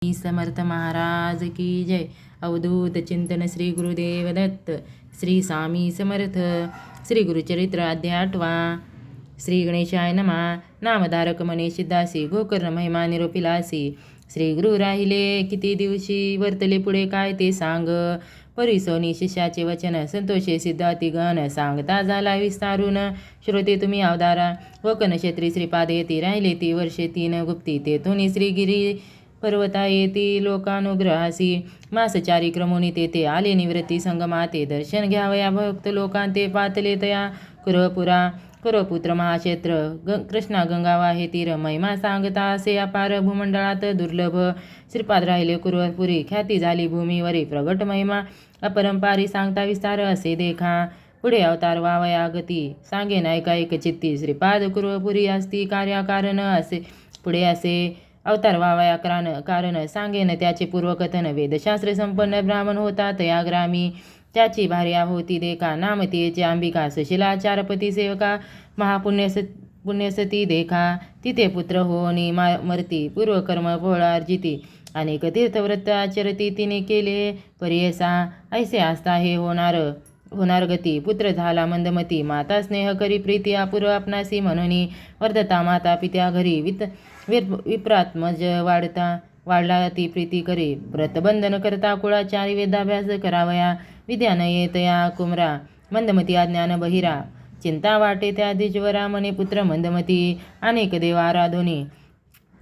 समर्थ महाराज की जय. अवधूत चिंतन श्री गुरुदेव दत्त. श्री स्वामी समर्थ. श्री गुरुचरित्र अध्याय 8. श्री गणेशाय नमा. नामधारक मने सिद्धासी गोकर्ण महिमा निरोपिलासी. श्री गुरु राहिले किती दिवशी वर्तले पुढे काय ते सांग. परिसोनी शिष्याचे वचन संतोषे सिद्धाती गण. सांगता झाला विस्तारून श्रोते तुम्ही अवधारा. गोकर्ण क्षेत्री श्रीपाद येती राहिले ती वर्षे 3 गुप्ती. तेथून श्रीगिरी पर्वता येती लोकानुग्रहासी. मासचारी क्रमुनी तेथे आले निवृत्ती संगमाते. दर्शन घ्यावया भक्त लोकांते पातले तया कुरपुरा. कुरपुत्र महाक्षेत्र कृष्णा गंगा वाहे तीर. महिमा सांगता असे अपार भूमंडळात दुर्लभ. श्रीपाद राहिले कुरपुरी ख्याती झाली भूमीवरी. प्रगट महिमा अपरंपारी सांगता विस्तार असे देखा. पुढे अवतार वावया गती सांगे नायका एक चित्ती. श्रीपाद कुरपुरी असती कार्याकारण असे पुढे असे अवतार वावया कारण सांगेन त्याचे पूर्वकथन. वेदशास्त्र संपन्न ब्राह्मण होता तया ग्रामी. त्याची भार्या होती देखा नाम तिचे अंबिका. सुशिला चारपती सेवका पुण्यसती देखा. तिथे पुत्र होनी मरती पूर्वकर्म भोळार्जिती. अनेक तीर्थव्रत आचरती तिने केले परियसा. ऐसे असता हे होणार गती. पुत्र झाला मंदमती माता स्नेह करी प्रीती अपूर्व आपणासी. म्हणून वर्धता माता पित्या घरी विप्रात्मज वाढला ती प्रीती करी. व्रतबंधन करता कुळाचारी वेदाभ्यास करावया. विद्या न येतया कुमरा मंदमती अज्ञान बहिरा. चिंता वाटे त्या द्विजवरा मने पुत्र मंदमती. अनेक देव आराधोनी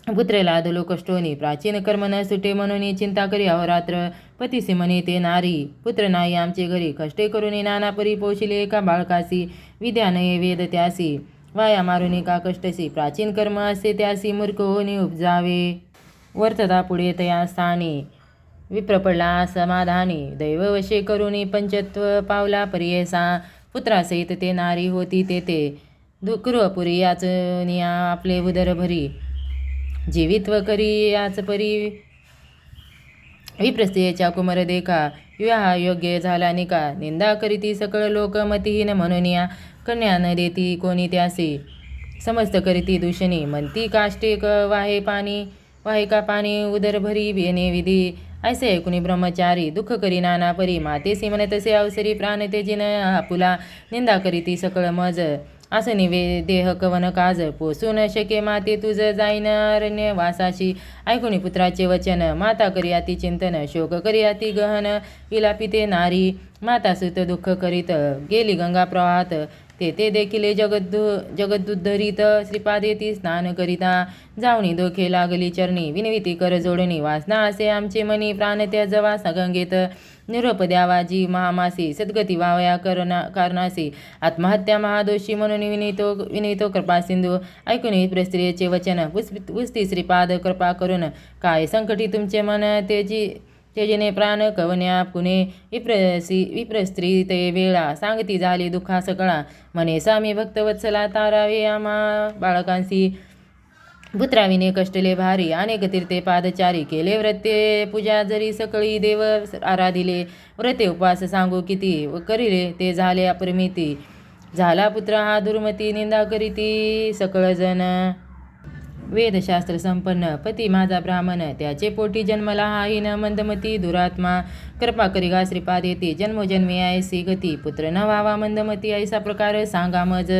पुत्र लादलो कष्टोनी. प्राचीन कर्म न सुटे म्हणून चिंता करी अहोरात्र. पतीसी म्हणे ते नारी पुत्र नाही आमचे घरी. कष्टे करून नाना परी पोषिले एका बाळकासी. विद्या नये वेद त्यासी वाया मारुनी का कष्टसी. प्राचीन कर्म असे त्यासी मूर्ख होनी उपजावे. वर्तता पुढे तया स्थानी विप्र पडला समाधानी. दैव वशे करुनी पंचत्व पावला परियसा. पुत्रासहित ते नारी होती तेथे कुरपुरी याचनिया आपले उदर भरी. जीवित्व करी याच परी विप्रस्त्रियेच्या कुमर देखा. विवाह योग्य झाला निका. निंदा करीती सकळ लोक मतिहीन म्हणून या कन्या न देती कोणी त्यासी. समस्त करीती दूषणी म्हणती काष्टे वाहे का पाणी उदर भरी येणे विधी. ऐसे ऐकुनी ब्रह्मचारी दुःख करी नाना परी. मातेसी म्हणतसे अवसरी प्राण तेजिन आपुला. निंदा करीती सकळ मज असनी देह कवन काज. पोसू न शके माते तुझ जाईन अरण्य वासाशी. ऐकुनी पुत्राचे वचन माता करी अति चिंतन. शोक करी अति गहन विलापिते नारी. माता सुत दुःख करीत गेली गंगा प्रवाहात. तेथे देखिले जगदुद्धरित. श्रीपाद येती स्नान करिता. जावणी दोखे लागली चरणी. विनविती कर जोडणी. वासना असे आमचे मनी प्राण त्या जवा सगंगेत. निरोप द्यावा जी महामासी. सद्गती वावया कारणासी. आत्महत्या महादोषी म्हणून विनितो कृपा सिंधू. ऐकून विप्रस्त्रियेचे वचन पुसती श्रीपाद कृपा करून. काय संकटी तुमचे मन तेजिने प्राण कवन्या पुणे. विप्रस्त्री ते वेळा सांगती झाली दुःखा सकळा. म्हणे सामी भक्तवत्सला तारावे आम्हा बाळकांसी. पुत्राविने कष्टले भारी. अनेक तीर्थे पादचारी केले व्रते पूजा जरी सकळी देव आराधिले. व्रते उपवास सांगू किती करिले ते झाले अपरिमिती. झाला पुत्र हा दुर्मती निंदा करीती सकळ जन. वेदशास्त्र संपन्न पती माझा ब्राह्मण. त्याचे पोटी जन्मला हा हिन मंदमती दुरात्मा. कृपा करी गा श्रीपाद येते जन्मोजन्मी ऐसी गती. पुत्र न व्हावा मंदमती ऐसा प्रकार सांगा मज.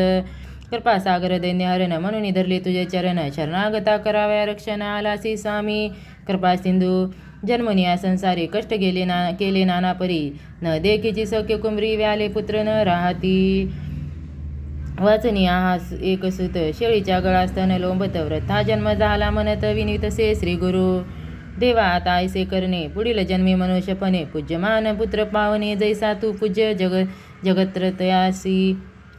कृपा सागर दैन्यहरण म्हणून धरले तुझे चरण. शरणागता कराव्या रक्षण आलासी स्वामी कृपा सिंधू. जन्मनिया संसारी कष्ट केले नाना परी. न देखीची सख्य कुमरी व्याले पुत्र न राहती. वाचनिया हा एक सुत शेळीच्या गळास्तन लोंबत. व्रथा जन्म झाला म्हणत विनितसे श्री गुरु. देवा आता ऐसे करणे पुढील जन्मी मनुष्यपणे. पूज्यमान पुत्र पावने जैसा तू पूज्य जगत्रतयासी.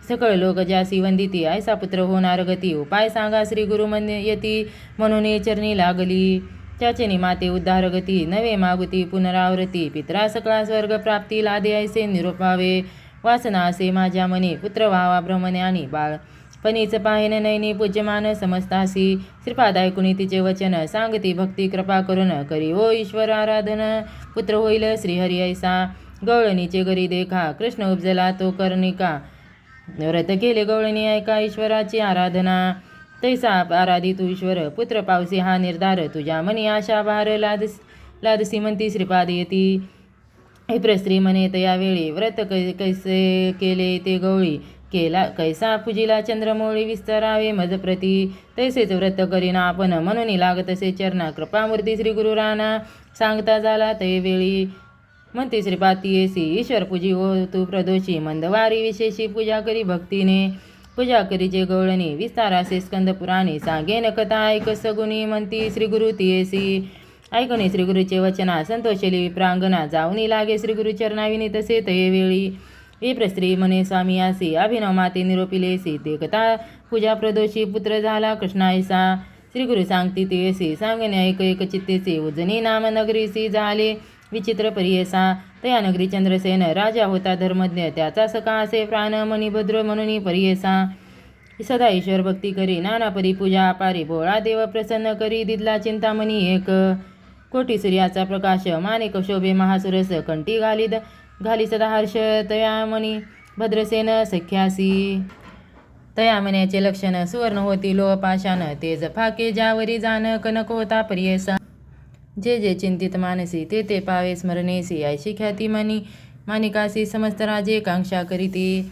सकळ लोक ज्यासी वंदिती ऐसा पुत्र होणार गती. उपाय सांगा श्री गुरु यती म्हणून चरणी लागली. त्याचे माते उद्धार गती नवे मागुती पुनरावृत्ती. पित्रा सकळा स्वर्ग प्राप्ती लादे ऐसे निरोपावे. वासना असे माझ्या मनी पुत्र व्हावा ब्रह्मज्ञानी. बाळपणीच पाहिन नैनी पूज्यमान समस्तासी. श्रीपाद ऐकुनी तिचे वचन सांगती भक्ती कृपा करून. करी ओ ईश्वर आराधन पुत्र होईल श्रीहरी ऐसा. गवळणीचे घरी देखा कृष्ण उपजला तो कर्णिका. व्रत केले गवळणी ऐका ईश्वराची आराधना. तैसा आराधी तू ईश्वर पुत्र पावसी हा निर्धार तुझ्या मनी आशा भार लादसी म्हणती श्रीपाद येती हे स्त्री म्हणे यावेळी व्रत कैसे केले ते गवळी केला कैसा पूजिला चंद्रमौळी विस्तारावे मजप्रती तैसेच व्रत करीना आपण म्हणून लागतसे चरणा कृपामूर्ती श्री गुरु राणा सांगता झाला तैवेळी म्हणते श्रीपाती येसी ईश्वर पूजी हो तू प्रदोषी मंदवारी विशेषी पूजा करी भक्तीने पूजा करीचे गवळणी विस्तारासे स्कंद पुराणे सांगेन कथा ऐक सगुणी म्हणती श्री गुरु तियेसी ऐकणे श्रीगुरूचे वचना संतोषली प्रांगणा जाऊनी लागे श्रीगुरु चरणाविनी तसे तये वेळी विप्रस्त्री म्हणे स्वामी आसी अभिनव माते निरोपिलेसी ते कथा पूजा प्रदोषी पुत्र झाला कृष्णायसा श्रीगुरु सांगती तेसी सांगणे ऐक एक चित्तेसी उजनी नाम नगरीसी झाले विचित्र परियसा तया नगरी चंद्रसेन राजा होता धर्मज्ञ त्याचा सखा असे प्राणमणी भद्र म्हणून परियसा सदा ईश्वर भक्ती करी नाना परी पूजा पारी भोळा देव प्रसन्न करी दिदला चिंतामणी एक कोटी सूर्याचा प्रकाश माणिक शोभे महासुरस कंठी घाली सदा हर्ष तयामणी भद्रसेन सख्यासी तयामण्याचे लक्षण सुवर्ण होती लोह पाषाण तेज फाके ज्यावरी जाण कनक होता परियसा जे जे चिंतित मानसी ते ते पावे स्मरणेसी ऐशी ख्याती मानिकासी समस्त राजे कांक्षा करीती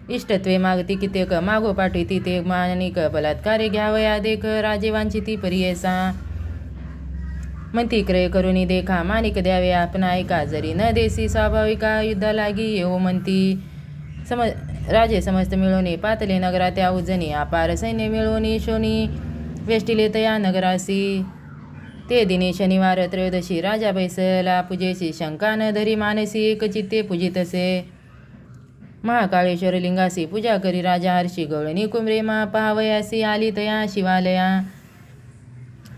इष्टत्वे मागती कित्येक मागो पाठविती ते मानिक बलात्कारे घ्यावया देख राजे वांछिती परियसा म्हणती क्रय करुनी देखा मानिक द्यावे आपण ऐका जरी न देसी स्वाभाविका युद्धा लागी येऊ म्हणती राजे समस्त मिळवणी पातले नगरा त्या उजनी अपार सैन्य मिळवणी शोनी वेष्टिले तया नगरासी ते दिनी शनिवार त्रयोदशी राजा बैसला पूजेसी शंका न धरी मानसी एक चित्ते पूजितसे महाकाळेश्वर लिंगासी पूजा करी राजा हर्षी गवळणी कुमरे मा पहावयासी आली तया शिवालया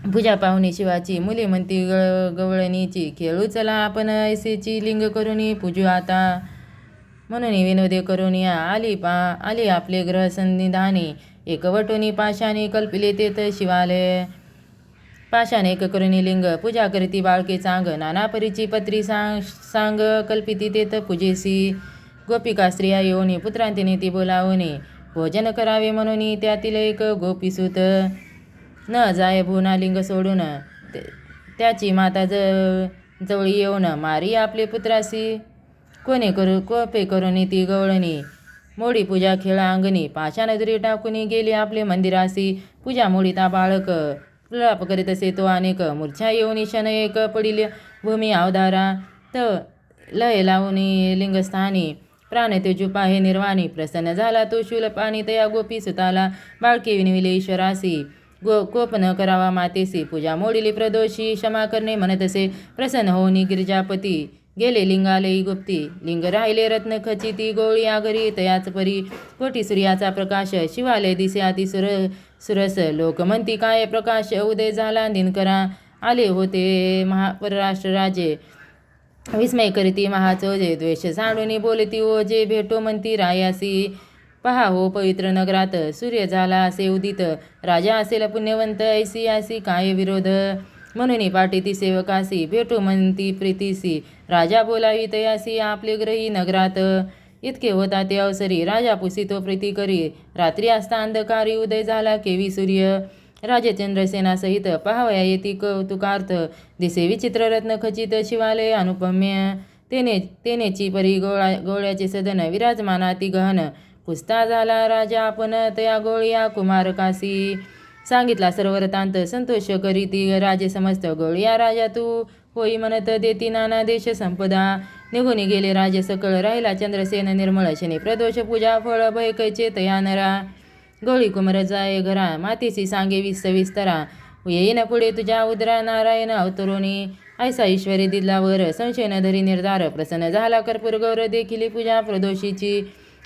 पूजा पाहुणी शिवाची मुले म्हणती गवळणीची खेळू चला आपण ऐसेची लिंग करुणी पूजू आता म्हणून विनोदे करून या आली आपले ग्रह संनिधानी एकवटोनी पाशाने कल्पिले तेत शिवालय पाशाने एक करुणी लिंग पूजा करीती बाळके चांग नाना परीची पत्री सांग कल्पिती तेत पूजेसी गोपिका स्त्रिया येऊनी पुत्रांतिने ती बोलावणे भोजन करावे म्हणून त्यातील एक गोपीसूत न जाय भुना लिंग सोडून त्याची माता जवळी येऊन मारी आपले पुत्रासी कोपे करून ती गवळणी मोडी पूजा खेळा अंगणी पाषाण दुरी टाकून गेली आपले मंदिरासी पूजा मोडीता बाळक प्रलाप करीत असे तो अनेक मूर्छा येऊन शन एक पडिल भूमी अवधारा लय लावणी लिंगस्थानी प्राण तेजू पाहे निर्वाणी प्रसन्न झाला तो शूलपाणी तया गोपी सुताला बाळके विनविले ईश्वरासी कोप न करावा मातेसी पूजा मोडिली प्रदोषी क्षमा करणे म्हणतसे प्रसन्न होऊनी गिरिजापती गेले लिंगालयी गुप्ती लिंग राहिले रत्न खचिती गोळी आगरी तयाच परी कोटी सूर्याचा प्रकाश शिवालय दिसे अति सुरस लोक म्हणती काय प्रकाश उदय झाला दिनकरा आले होते परराष्ट्र राजे विस्मय करीती महाचोजे द्वेष सांडूनी बोलती ओजे भेटो म्हणती रायासी पहा हो पवित्र नगरात सूर्य झाला असे उदित राजा असेल पुण्यवंत ऐसी आसी काय विरोध म्हणून पाठीती सेवकासी भेटो म्हणती प्रीतीसी राजा बोलावी तयासी आपले ग्रही नगरात इतके होता ते अवसरी राजा पुसितो प्रीती करी रात्री असता अंधकारी उदय झाला केवी सूर्य राजे चंद्रसेना सहित पाहावया येती कौतुकार्थ दिसे विचित्र रत्न खचित शिवालय अनुपम्य तेनेची परी गोळ्याचे सदन विराजमानाती गहन पुसता झाला राजा आपण तया गोळ्या कुमारकासी सांगितला सर्व रतांत संतोष करीती राजे समस्त गोळ्या राजा तू होई म्हणत देती नाना देश संपदा निघून गेले राजे सकळ राहिला चंद्रसेन निर्मळ शनी प्रदोष पूजा फळ भय कैचे तया नरा गोळी कुमर जाय घरा मातीसी सांगे विस्तरा येईन पुढे तुझ्या उदरा नारायण अवतरुणी ऐसा ईश्वरी दिलावर संशय न धरी निर्धार प्रसन्न झाला कर्पूर गौर देखील पूजा प्रदोषीची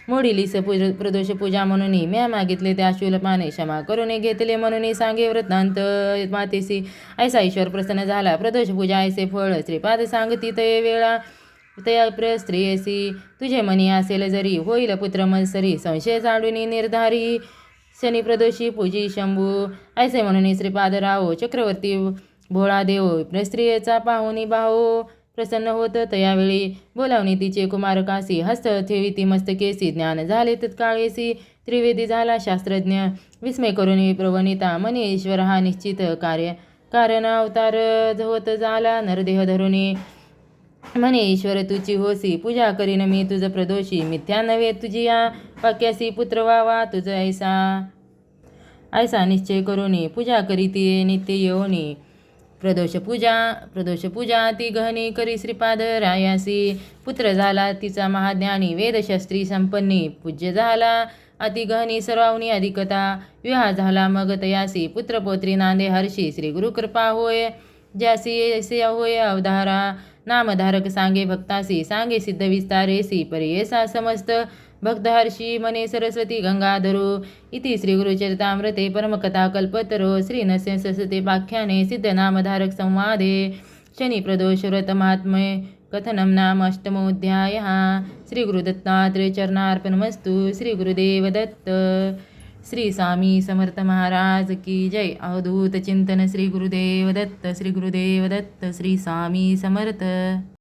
मोडीलीस प्रदोष पूजा म्हणून म्या मागितले त्या शूलपाने क्षमा करून घेतले म्हणून सांगे वृत्तांत मातेसी ऐसा ईश्वर प्रसन्न झाला प्रदोष पूजा ऐसे फळ श्रीपाद सांगती तये वेळा तया स्त्रियसी तुझे मनी असेल जरी होईल पुत्र मत्सरी संशय जाडून निर्धारी शनी प्रदोषी पूजी शंभू ऐसे म्हणून श्रीपाद राहो चक्रवर्ती भोळा देव स्त्रियेचा पाहुणी बाहो प्रसन्न होत तयावेळी बोलावणी तिचे कुमारकासी हस्त ठेविती मस्तकेसी ज्ञान झाले तत्काळेसी त्रिवेदी झाला शास्त्रज्ञ, विस्मय करुणी प्रवणिता, म्हणे ईश्वर हा निश्चित कारण अवतार होत झाला नरदेह धरुणी. म्हणे ईश्वर तुची होसी, पूजा करीन मी तुझ प्रदोषी, मिथ्या नव्हे तुझी या वाक्यासी, पुत्र व्हावा तुझ ऐसा निश्चय करुणी, पूजा करीती नित्य येऊनी. प्रदोष पूजा ती गहनी करी श्रीपाद रायासी, पुत्र झाला तिचा महाज्ञानी, वेदशास्त्री संपन्नी, पूज्य झाला अति गहनी सर्वावनी अधिकता, विवाह झाला मग तयासी, पुत्र पौत्री नांदे हर्षी, श्री गुरु कृपा होय ज्यासी ऐसे होय अवधारा, नामधारक सांगे भक्तासी, सांगे सिद्ध विस्तारेसी, परियेसा समस्त भक्त हर्षी, म्हणे सरस्वती गंगाधरो. इति श्री गुरुचरितामृते परमकथा कल्पतरो, श्री नरसिंह सरस्वती पाख्याने सिद्ध नामधारक संवादे शनी प्रदोष व्रत महात्म्ये कथनं नाम अष्टमोऽध्यायः. श्री गुरुदत्तात्रेय चरणार्पणमस्तु. श्री गुरुदेव दत्त. श्री स्वामी समर्थ महाराज की जय. अवधूत चिंतन. श्री गुरुदेव दत्त. श्री गुरुदेव दत्त. श्री स्वामी समर्थ.